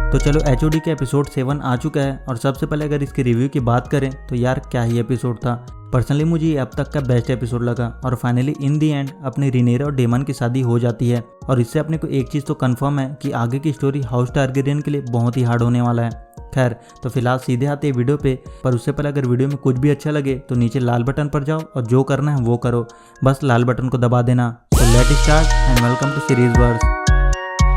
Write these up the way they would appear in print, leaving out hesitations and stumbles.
तो चलो एचओडी का एपिसोड 7 आ चुका है और सबसे पहले अगर इसके रिव्यू की बात करें तो यार क्या ही एपिसोड था। पर्सनली मुझे ये अब तक का बेस्ट एपिसोड लगा और फाइनली इन दी एंड अपनी रिनेरा और डेमन की शादी हो जाती है और इससे अपने को एक चीज़ तो कंफर्म है कि आगे की स्टोरी हाउस टारगेरियन के लिए बहुत ही हार्ड होने वाला है। खैर तो फिलहाल सीधे आते हैं वीडियो पे, पर उससे पहले अगर वीडियो में कुछ भी अच्छा लगे तो नीचे लाल बटन पर जाओ और जो करना है वो करो, बस लाल बटन को दबा देना। तो let start and welcome to series verse.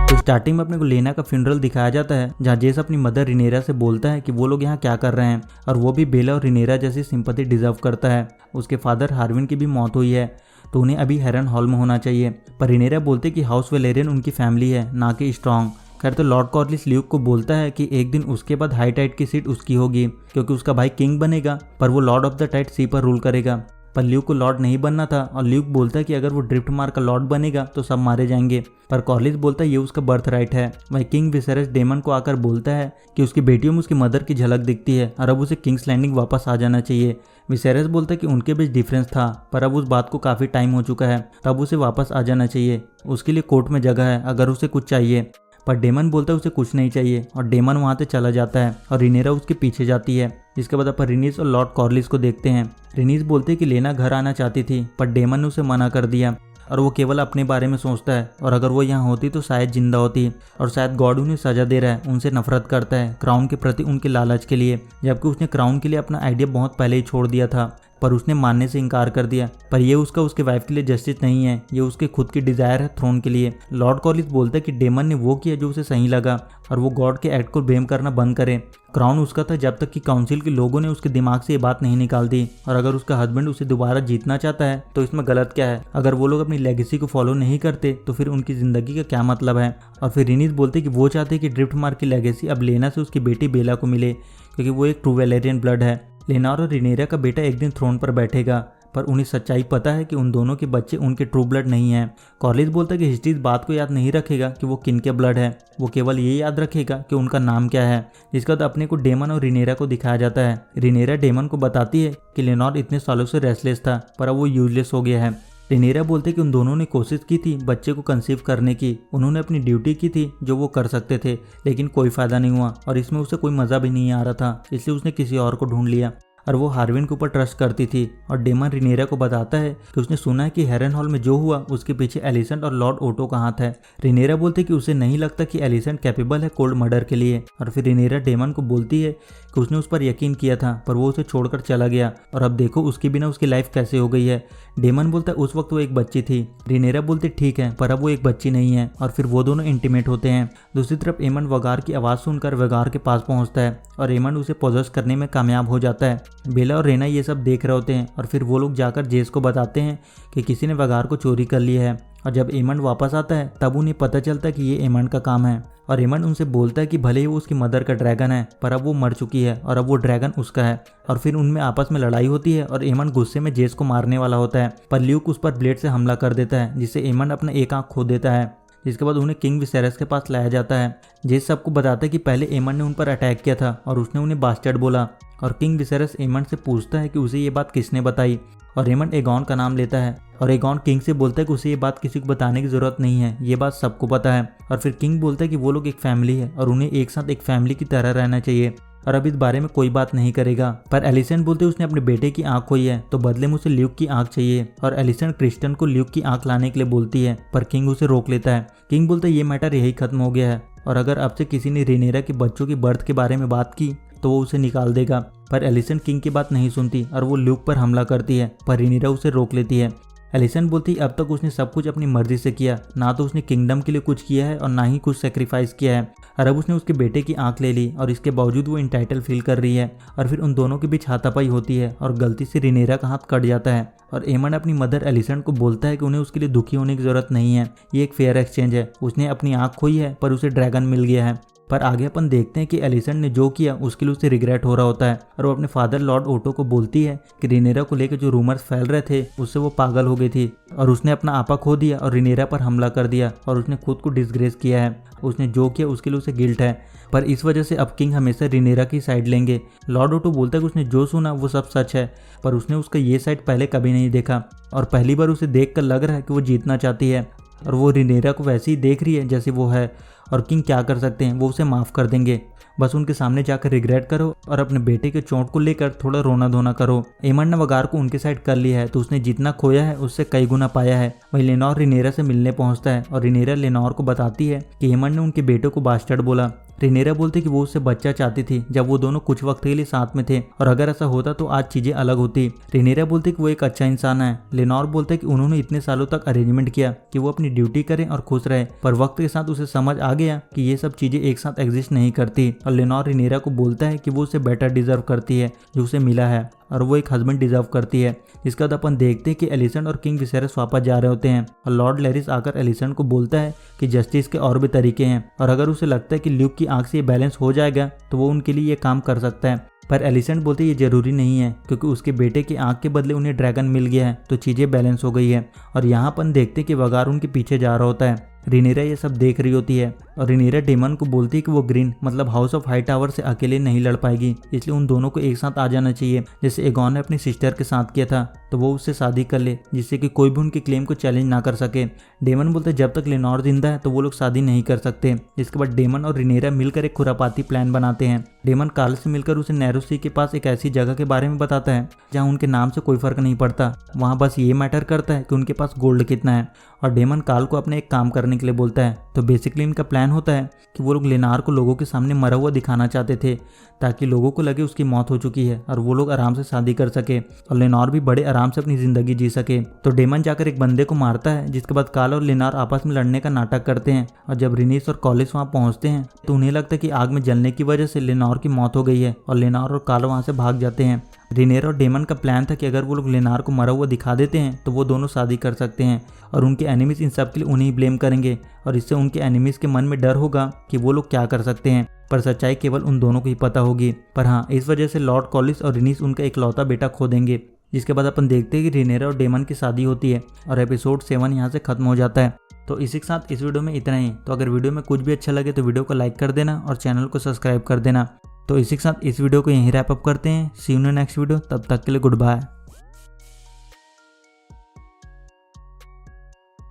तो स्टार्टिंग में अपने को लेना का फ्यूनरल दिखाया जाता है जहाँ जेस अपनी मदर रिनेरा से बोलता है कि वो लोग यहाँ क्या कर रहे हैं और वो भी बेला और रिनेरा जैसी सिंपैथी डिजर्व करता है। उसके फादर हार्विन की भी मौत हुई है तो उन्हें अभी हेरन हॉल में होना चाहिए, पर रिनेरा बोलते कि हाउस वेलेरियन उनकी फैमिली है ना कि स्ट्रॉन्ग। खैर तो लॉर्ड कॉर्लिस ल्यूक को बोलता है कि एक दिन उसके बाद हाई टाइड की सीट उसकी होगी क्योंकि उसका भाई किंग बनेगा, पर वो लॉर्ड ऑफ द टाइड सी पर रूल करेगा। पर ल्यूक को लॉर्ड नहीं बनना था और ल्यूक बोलता है कि अगर वो ड्रिफ्ट मार का लॉर्ड बनेगा तो सब मारे जाएंगे, पर कॉर्लिस बोलता है ये उसका बर्थ राइट है। वहीं किंग विसेरस डेमन को आकर बोलता है कि उसकी बेटियों में उसकी मदर की झलक दिखती है और अब उसे किंग्स लैंडिंग वापस आ जाना चाहिए। विसेरस बोलता है कि उनके बीच डिफरेंस था पर अब उस बात को काफ़ी टाइम हो चुका है, तब उसे वापस आ जाना चाहिए। उसके लिए कोर्ट में जगह है अगर उसे कुछ चाहिए, पर डेमन बोलता है उसे कुछ नहीं चाहिए और डेमन वहाँ से चला जाता है और रिनेरा उसके पीछे जाती है। जिसके बाद अपन रिनीस और लॉर्ड कॉर्लिस को देखते हैं। रिनीस बोलते हैं कि लेना घर आना चाहती थी पर डेमन ने उसे मना कर दिया और वो केवल अपने बारे में सोचता है और अगर वो यहाँ होती तो शायद जिंदा होती और शायद गॉड उन्हें सजा दे रहा है, उनसे नफरत करता है क्राउन के प्रति उनके लालच के लिए, जबकि उसने क्राउन के लिए अपना आइडिया बहुत पहले ही छोड़ दिया था पर उसने मानने से इनकार कर दिया। पर ये उसके वाइफ के लिए जस्टिस नहीं है, ये उसके खुद की डिजायर है थ्रोन के लिए। लॉर्ड कॉर्लिस बोलता है कि डेमन ने वो किया जो उसे सही लगा और वो गॉड के एक्ट को ब्लेम करना बंद करे। क्राउन उसका था जब तक कि काउंसिल के लोगों ने उसके दिमाग से ये बात नहीं निकाल दी और अगर उसका हस्बैंड उसे दोबारा जीतना चाहता है तो इसमें गलत क्या है। अगर वो लोग अपनी लेगेसी को फॉलो नहीं करते तो फिर उनकी जिंदगी का क्या मतलब है। और फिर रिनीस बोलते कि वो चाहते कि ड्रिफ्ट मार की लेगेसी अब लेना से उसकी बेटी बेला को मिले क्योंकि वो एक ट्रू वेलेरियन ब्लड है। लेनार और रिनेरा का बेटा एक दिन थ्रोन पर बैठेगा, पर उन्हें सच्चाई पता है कि उन दोनों के बच्चे उनके ट्रू ब्लड नहीं हैं। कॉर्लिस बोलता है कि हिस्ट्री इस बात को याद नहीं रखेगा कि वो किन के ब्लड है, वो केवल ये याद रखेगा कि उनका नाम क्या है। जिसका तो अपने को डेमन और रिनेरा को दिखाया जाता है। रिनेरा डेमन को बताती है कि लेनार इतने सालों से रेस्टलेस था पर अब वो यूजलेस हो गया है। रिनेरा बोलते कि उन दोनों ने कोशिश की थी बच्चे को कंसीव करने की, उन्होंने अपनी ड्यूटी की थी जो वो कर सकते थे, लेकिन कोई फायदा नहीं हुआ और इसमें उसे कोई मज़ा भी नहीं आ रहा था, इसलिए उसने किसी और को ढूंढ लिया और वो हार्विन के ऊपर ट्रस्ट करती थी। और डेमन रिनेरा को बताता है कि उसने सुना है कि हेरन हॉल में जो हुआ उसके पीछे एलिसेंट और लॉर्ड ओटो का हाथ है। रिनेरा बोलती कि उसे नहीं लगता कि एलिसेंट कैपेबल है कोल्ड मर्डर के लिए और फिर रिनेरा डेमन को बोलती है कि उसने उस पर यकीन किया था पर वो उसे छोड़कर चला गया और अब देखो उसके बिना उसकी लाइफ कैसे हो गई है। डेमन बोलता है उस वक्त वो एक बच्ची थी। रिनेरा बोलती ठीक है पर अब वो एक बच्ची नहीं है और फिर वो दोनों इंटीमेट होते हैं। दूसरी तरफ एमंड वगार की आवाज़ सुनकर वगार के पास पहुंचता है और एमंड उसे पोजेस करने में कामयाब हो जाता है। बेला और रेना ये सब देख रहे होते हैं और फिर वो लोग जाकर जेस को बताते हैं कि किसी ने वगार को चोरी कर लिया है और जब एमंड वापस आता है तब उन्हें पता चलता है कि ये एमंड का काम है और एमंड उनसे बोलता है कि भले ही वो उसकी मदर का ड्रैगन है पर अब वो मर चुकी है और अब वो ड्रैगन उसका है। और फिर उनमें आपस में लड़ाई होती है और एमंड गुस्से में जेस को मारने वाला होता है पर ल्यूक उस पर ब्लेड से हमला कर देता है जिससे एमंड अपना एक आंख खो देता है। जिसके बाद उन्हें किंग विसेरस के पास लाया जाता है। जेस सबको बताता है कि पहले एमंड ने उन पर अटैक किया था और उसने उन्हें बास्टर्ड बोला और किंग विसेरस एमंड से पूछता है कि उसे ये बात किसने बताई और एमंड एगॉन का नाम लेता है और एगॉन किंग से बोलता है कि उसे ये बात किसी को बताने की ज़रूरत नहीं है, ये बात सबको पता है। और फिर किंग बोलता है कि वो लोग एक फैमिली है और उन्हें एक साथ एक फैमिली की तरह रहना चाहिए और अब इस बारे में कोई बात नहीं करेगा। पर एलिसेंट बोलते उसने अपने बेटे की आंख खोई है तो बदले में उसे ल्यूक की आंख चाहिए और एलिसेंट क्रिस्टन को ल्यूक की आंख लाने के लिए बोलती है पर किंग उसे रोक लेता है। किंग बोलता है ये मैटर यही खत्म हो गया है और अगर अब से किसी ने रिनेरा के बच्चों की बर्थ के बारे में बात की तो वो उसे निकाल देगा। पर एलिसेंट किंग की बात नहीं सुनती और वो ल्यूक पर हमला करती है पर रिनेरा उसे रोक लेती है। एलिसेंट बोलती अब तक उसने सब कुछ अपनी मर्जी से किया, ना तो उसने किंगडम के लिए कुछ किया है और ना ही कुछ सेक्रीफाइस किया है और अब उसने उसके बेटे की आंख ले ली और इसके बावजूद वो इंटाइटल फील कर रही है। और फिर उन दोनों के बीच हाथापाई होती है और गलती से रिनेरा का हाथ कट जाता है और एमंड अपनी मदर एलिसेंट को बोलता है कि उन्हें उसके लिए दुखी होने की जरूरत नहीं है, ये एक फेयर एक्सचेंज है। उसने अपनी आंख खोई है पर उसे ड्रैगन मिल गया है। पर आगे अपन देखते हैं कि एलिसेंट ने जो किया उसके लिए उसे रिग्रेट हो रहा होता है और वो अपने फादर लॉर्ड ओटो को बोलती है कि रिनेरा को लेकर जो रूमर्स फैल रहे थे उससे वो पागल हो गई थी और उसने अपना आपा खो दिया और रिनेरा पर हमला कर दिया और उसने खुद को डिसग्रेस किया है। उसने जो किया उसके लिए उसे गिल्ट है पर इस वजह से अब किंग हमेशा रिनेरा की साइड लेंगे। लॉर्ड ओटो बोलता है कि उसने जो सुना वो सब सच है पर उसने उसका ये साइड पहले कभी नहीं देखा और पहली बार उसे देख कर लग रहा है कि वो जीतना चाहती है और वो रिनेरा को वैसे ही देख रही है जैसे वो है और किंग क्या कर सकते हैं, वो उसे माफ़ कर देंगे। बस उनके सामने जाकर रिग्रेट करो और अपने बेटे के चोट को लेकर थोड़ा रोना धोना करो। एमंड ने वगार को उनके साइड कर लिया है तो उसने जितना खोया है उससे कई गुना पाया है। वहीं लेनोर रिनेरा से मिलने पहुंचता है और रिनेरा लेनोर को बताती है कि एमंड ने उनके बेटे को बास्टर्ड बोला। रिनेरा बोलते कि वो उससे बच्चा चाहती थी जब वो दोनों कुछ वक्त के लिए साथ में थे और अगर ऐसा होता तो आज चीजें अलग होती। रिनेरा बोलते कि वो एक अच्छा इंसान है। लेनोर बोलते कि उन्होंने इतने सालों तक अरेंजमेंट किया कि वो अपनी ड्यूटी करें और खुश रहे, पर वक्त के साथ उसे समझ आ गया कि ये सब चीजें एक साथ एग्जिस्ट नहीं करती। और लेनोर रिनेरा को बोलता है कि वो उसे बेटर डिजर्व करती है जो उसे मिला है और वो एक हस्बैंड डिजर्व करती है। इसके बाद अपन देखते हैं कि एलिसेंट और किंग विसेरस वापस जा रहे होते हैं और लॉर्ड लैरिस आकर एलिसेंट को बोलता है कि जस्टिस के और भी तरीके हैं और अगर उसे लगता है कि ल्यूक की आंख से ये बैलेंस हो जाएगा तो वो उनके लिए ये काम कर सकता है। पर एलिसेंट बोलते ये जरूरी नहीं है क्योंकि उसके बेटे की आंख के बदले उन्हें ड्रैगन मिल गया है तो चीजें बैलेंस हो गई है। और यहाँ अपन देखते हैं कि वगार उनके पीछे जा रहा होता है। रिनेरा ये सब देख रही होती है और रिनेरा डेमन को बोलती है कि वो ग्रीन मतलब हाउस ऑफ हाई टावर से अकेले नहीं लड़ पाएगी, इसलिए उन दोनों को एक साथ आ जाना चाहिए जैसे एगॉन ने अपनी सिस्टर के साथ किया था, तो वो उससे शादी कर ले जिससे कि कोई भी उनके क्लेम को चैलेंज ना कर सके। डेमन बोलते जब तक लेनोर जिंदा है तो वो लोग शादी नहीं कर सकते। इसके बाद डेमन और रिनेरा मिलकर एक खुरापाती प्लान बनाते हैं। डेमन कार्ल से मिलकर उसे नैरो सी के पास एक ऐसी जगह के बारे में बताता है जहाँ उनके नाम से कोई फर्क नहीं पड़ता, वहाँ बस ये मैटर करता है कि उनके पास गोल्ड कितना है। और डेमन कार्ल को अपने एक काम करने के लिए बोलता है। तो बेसिकली इनका प्लान होता है कि वो लोग लेनार को लोगों के सामने मरा हुआ दिखाना चाहते थे ताकि लोगों को लगे उसकी मौत हो चुकी है और वो लोग आराम से शादी कर सके और लेनार भी बड़े आराम से अपनी जिंदगी जी सके। तो डेमन जाकर एक बंदे को मारता है जिसके बाद कार्ल और लेनार आपस में लड़ने का नाटक करते हैं और जब रिनीस और कॉलिस वहाँ पहुँचते हैं तो उन्हें लगता है कि आग में जलने की वजह से लेनार की मौत हो गई है और लेनार और कार्ल वहाँ से भाग जाते हैं। रिनेरा और डेमन का प्लान था कि अगर वो लोग लेनार को मरा हुआ दिखा देते हैं तो वो दोनों शादी कर सकते हैं और उनके एनिमीज इन सब के लिए उन्हें ब्लेम करेंगे और इससे उनके एनिमीज के मन में डर होगा कि वो लोग क्या कर सकते हैं, पर सच्चाई केवल उन दोनों को ही पता होगी। पर हाँ, इस वजह से लॉर्ड कॉलिस और रिनीस उनका इकलौता बेटा खो देंगे। जिसके बाद अपन देखते हैं कि रिनेरा और डेमन की शादी होती है और एपिसोड 7 यहाँ से खत्म हो जाता है। तो इसी के साथ इस वीडियो में इतना ही। तो अगर वीडियो में कुछ भी अच्छा लगे तो वीडियो को लाइक कर देना और चैनल को सब्सक्राइब कर देना। तो इसी के साथ इस वीडियो को यहीं रैप अप करते हैं। सी यू इन नेक्स्ट वीडियो, तब तक के लिए गुड बाय।